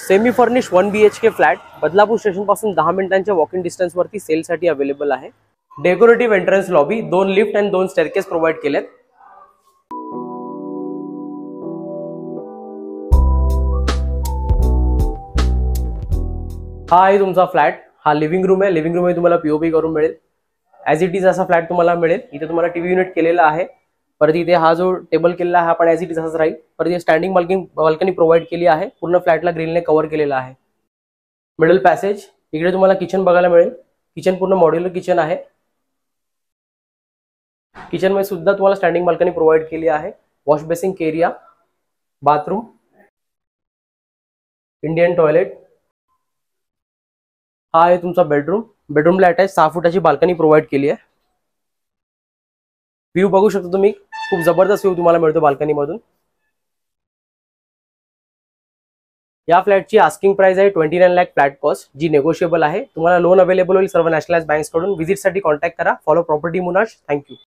Semi furnish 1 BHK flat Badlapur station पासून 10 मिनिटांच्या walking distance वरती सेल साठी अवेलेबल आहे। डेकोरेटिव्ह एंट्रन्स लॉबी, 2 लिफ्ट आणि 2 स्टेअरकेस प्रोव्हाइड केलेत। हा आहे तुमचा फ्लॅट। हा लिव्हिंग रूम आहे। लिव्हिंग रूम मध्ये तुम्हाला पीओपी करून मिळेल। ॲज इट इज असा फ्लॅट तुम्हाला मिळेल। इथे तुम्हाला टीव्ही युनिट केलेला आहे। परत इथे हा जो टेबल केलेला आहे हा पण ॲज इट इज असाच राहील। परत इथे स्टँडिंग बाल्कनी प्रोव्हाइड केली आहे। पूर्ण फ्लॅटला ग्रिलने कव्हर केलेला आहे। मिडल पॅसेज, इकडे तुम्हाला किचन बघायला मिळेल। किचन पूर्ण मॉड्युलर किचन आहे। किचन मध्ये सुद्धा तुम्हाला स्टँडिंग बाल्कनी प्रोव्हाइड केली आहे। Wash basin area, bathroom, Indian toilet. हा आहे तुमचा बेडरूम। बेडरूमला अटॅच 6 फुटाची बाल्कनी प्रोव्हाइड केली आहे। व्ह्यू बघू शकता तुम्ही, खूप जबरदस्त व्ह्यू तुम्हाला मिळतो बाल्कनी मधून। या फ्लॅटची आस्किंग प्राइस आहे 29 लाख फ्लॅट कॉस्ट, जी नेगोशिएबल आहे। तुम्हाला लोन अवेलेबल होईल सर्व नॅशनलाइज बँक्स कडून। व्हिजिट साठी कॉन्टॅक्ट करा। फॉलो प्रॉपर्टी मुनाश। थँक्यू।